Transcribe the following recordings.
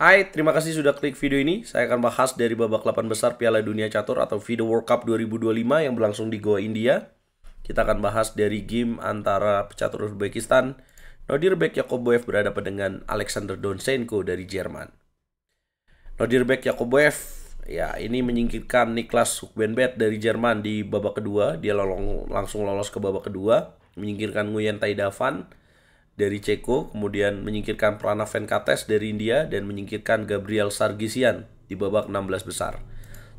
Hai, terima kasih sudah klik video ini. Saya akan bahas dari babak 8 besar Piala Dunia Catur atau FIDE World Cup 2025 yang berlangsung di Goa, India. Kita akan bahas dari game antara pecatur Uzbekistan, Nodirbek Yakoboev berhadapan dengan Alexander Donsenko dari Jerman. Nodirbek Yakoboev ya ini menyingkirkan Niklas Hukbenbet dari Jerman di babak kedua. Dia langsung lolos ke babak kedua, menyingkirkan Nguyen Tai Davan dari Ceko, kemudian menyingkirkan Pranav Venkatesh dari India dan menyingkirkan Gabriel Sargsyan di babak 16 besar.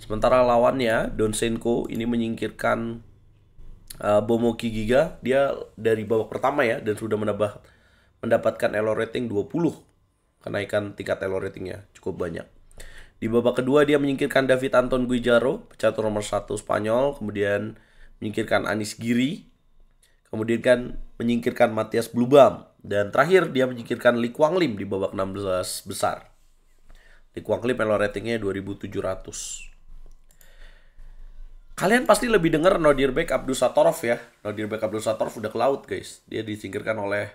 Sementara lawannya Donsenko ini menyingkirkan Bomoki Giga, dia dari babak pertama ya dan sudah mendapatkan elo rating 20. Kenaikan tingkat elo ratingnya cukup banyak. Di babak kedua dia menyingkirkan David Anton Guijaro, pecatur nomor 1 Spanyol, kemudian menyingkirkan Anis Giri, kemudian kan menyingkirkan Matthias Blubam, dan terakhir dia menyingkirkan Lee Kwang Lim di babak 16 besar. Lee Kwang Lim elo ratingnya 2700. Kalian pasti lebih dengar Nodirbek Abdusattorov ya. Nodirbek Abdusattorov udah ke laut guys. Dia disingkirkan oleh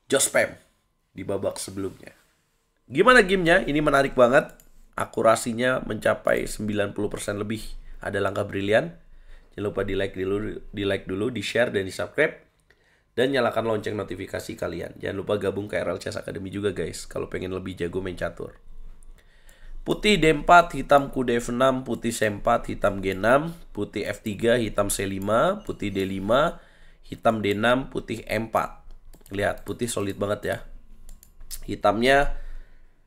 Josh Pam di babak sebelumnya. Gimana gamenya? Ini menarik banget. Akurasinya mencapai 90% lebih. Ada langkah brilian. Jangan lupa di like dulu, di share dan di subscribe. Dan nyalakan lonceng notifikasi kalian. Jangan lupa gabung ke RL Chess Academy juga guys, kalau pengen lebih jago main catur. Putih D4, hitam Ku D6, putih C4, hitam G6, putih F3, hitam C5, putih D5, hitam D6, putih M4. Lihat, putih solid banget ya. Hitamnya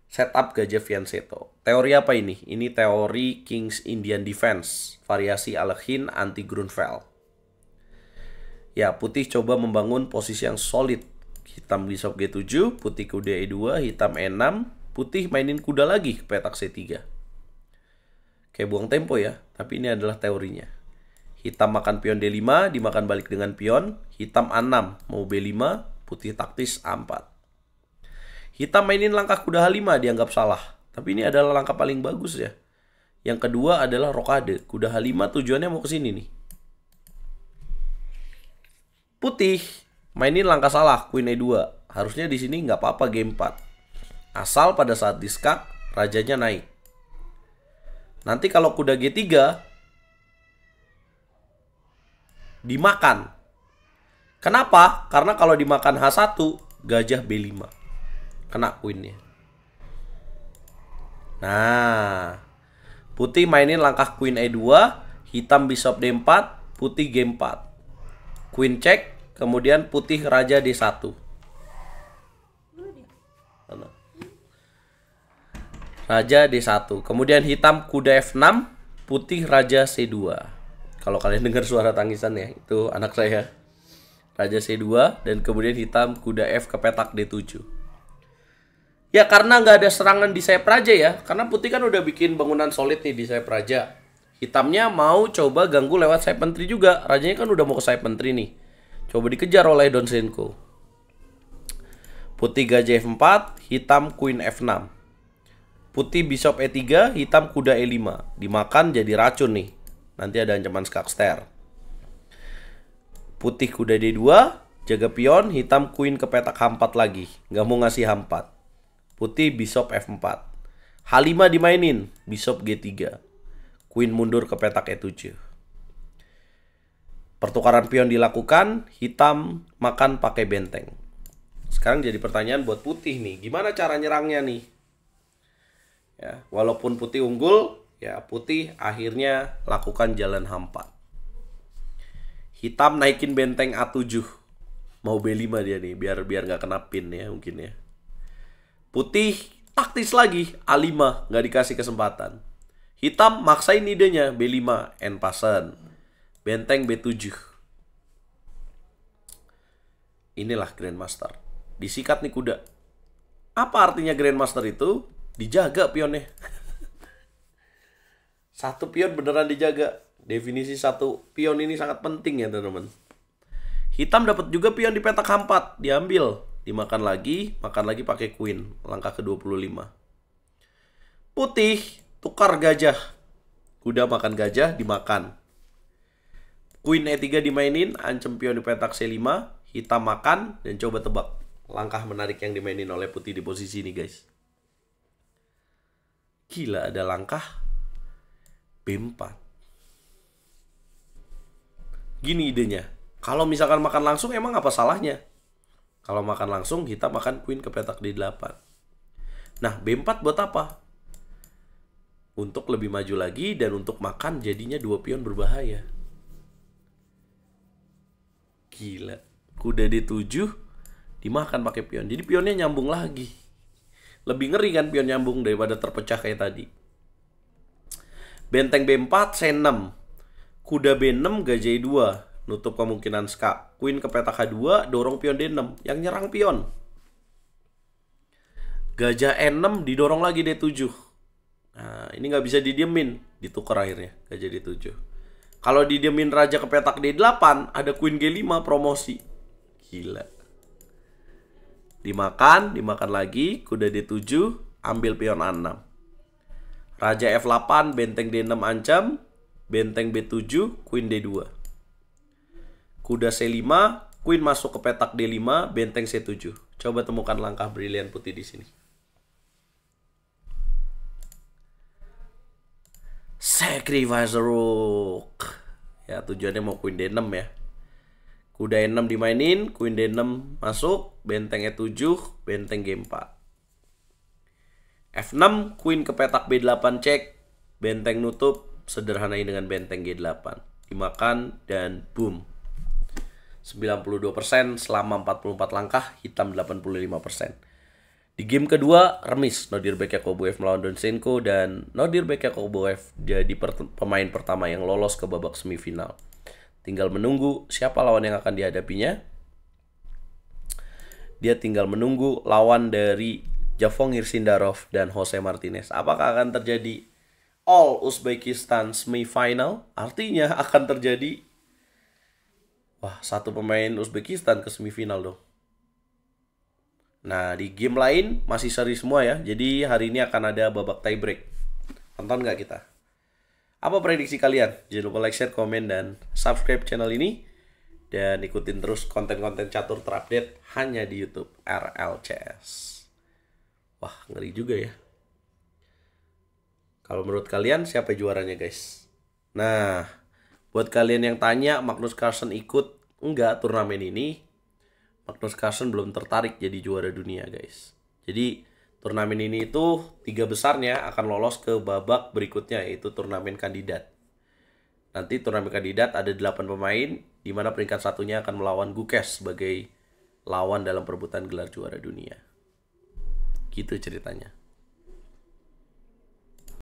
setup Gajah Fianchetto. Teori apa ini? Ini teori King's Indian Defense, variasi Alekhine anti Grunfeld. Ya, putih coba membangun posisi yang solid. Hitam Bishop G7, putih kuda E2, hitam E6, putih mainin kuda lagi ke petak C3. Kayak buang tempo ya, tapi ini adalah teorinya. Hitam makan pion D5, dimakan balik dengan pion. Hitam A6, mau B5, putih taktis A4. Hitam mainin langkah kuda H5, dianggap salah. Tapi ini adalah langkah paling bagus ya. Yang kedua adalah rokade. Kuda H5 tujuannya mau ke sini nih. Putih mainin langkah salah, Queen E2. Harusnya di sini nggak apa-apa game 4. Asal pada saat diskak, rajanya naik. Nanti kalau kuda G3 dimakan. Kenapa? Karena kalau dimakan H1, gajah B5. Kena queennya. Nah, putih mainin langkah Queen E2, hitam Bishop D4, putih G4. Queen cek, kemudian putih raja D1. Raja D1. Kemudian hitam kuda F6, putih raja C2. Kalau kalian dengar suara tangisan ya, itu anak saya. Raja C2 dan kemudian hitam kuda F ke petak D7. Ya karena nggak ada serangan di sayap raja ya. Karena putih kan udah bikin bangunan solid nih di sayap raja. Hitamnya mau coba ganggu lewat sayap menteri juga. Rajanya kan udah mau ke sayap menteri nih. Coba dikejar oleh Donsenko. Putih gajah F4, hitam Queen F6. Putih Bishop E3, hitam kuda E5. Dimakan jadi racun nih. Nanti ada ancaman skakster. Putih kuda D2, jaga pion, hitam Queen ke petak H4 lagi. Nggak mau ngasih H4. Putih Bishop F4. H5 dimainin, Bishop G3. Queen mundur ke petak E7. Pertukaran pion dilakukan, hitam makan pakai benteng. Sekarang jadi pertanyaan buat putih nih, gimana cara nyerangnya nih? Ya, walaupun putih unggul, ya putih akhirnya lakukan jalan H4. Hitam naikin benteng A7. Mau B5 dia nih, biar nggak kena pin ya mungkin ya. Putih taktis lagi, A5, nggak dikasih kesempatan. Hitam maksain idenya, B5, end passen. Benteng B7. Inilah Grandmaster. Disikat nih kuda. Apa artinya Grandmaster itu? Dijaga pionnya. Satu pion beneran dijaga. Definisi satu pion ini sangat penting ya teman-teman. Hitam dapat juga pion di petak H4. Diambil. Dimakan lagi. Makan lagi pakai queen. Langkah ke-25. Putih. Tukar gajah. Kuda makan gajah. Dimakan. Queen E3 dimainin. Ancam pion di petak C5. Hitam makan. Dan coba tebak langkah menarik yang dimainin oleh putih di posisi ini guys. Gila, ada langkah B4. Gini idenya. Kalau misalkan makan langsung emang apa salahnya? Kalau makan langsung kita makan queen ke petak D8. Nah, B4 buat apa? Untuk lebih maju lagi dan untuk makan jadinya 2 pion berbahaya. Gila. Kuda D7 dimakan pakai pion. Jadi pionnya nyambung lagi. Lebih ngeri kan pion nyambung daripada terpecah kayak tadi. Benteng B4, C6. Kuda B6, gajah E2. Nutup kemungkinan skak. Queen ke petak H2, dorong pion D6. Yang nyerang pion. Gajah E6 didorong lagi D7. Nah, ini nggak bisa didiemin. Ditukar akhirnya, gajah D7. Kalau didiemin raja ke petak D8, ada Queen G5 promosi. Gila. Dimakan lagi, kuda D7, ambil pion A6. Raja F8, benteng D6 ancam, benteng B7, Queen D2. Kuda C5, Queen masuk ke petak D5, benteng C7. Coba temukan langkah brilian putih di sini. Sacrifice rook. Ya, tujuannya mau Queen D6 ya. Kuda E6 dimainin, Queen D6 masuk, benteng E7, benteng G4. F6, Queen ke petak B8 cek, benteng nutup, sederhanai dengan benteng G8. Dimakan dan boom. 92% selama 44 langkah, hitam 85%. Di game kedua, remis Nodirbek Yakoboev melawan Donsenko, dan Nodirbek Yakoboev jadi pemain pertama yang lolos ke babak semifinal. Tinggal menunggu siapa lawan yang akan dihadapinya. Dia tinggal menunggu lawan dari Javongir Sindarov dan Jose Martinez. Apakah akan terjadi All Uzbekistan semifinal? Artinya akan terjadi satu pemain Uzbekistan ke semifinal dong. Nah, di game lain masih seri semua ya. Jadi hari ini akan ada babak tiebreak. Tonton nggak kita? Apa prediksi kalian? Jangan lupa like, share, komen, dan subscribe channel ini. Dan ikutin terus konten-konten catur terupdate hanya di YouTube RLCS. Wah, ngeri juga ya. Kalau menurut kalian siapa juaranya guys? Nah, buat kalian yang tanya Magnus Carlsen ikut enggak turnamen ini, Magnus Carlsen belum tertarik jadi juara dunia guys. Jadi turnamen ini itu 3 besarnya akan lolos ke babak berikutnya, yaitu turnamen kandidat. Nanti turnamen kandidat ada 8 pemain, di mana peringkat satunya akan melawan Gukes sebagai lawan dalam perebutan gelar juara dunia. Gitu ceritanya.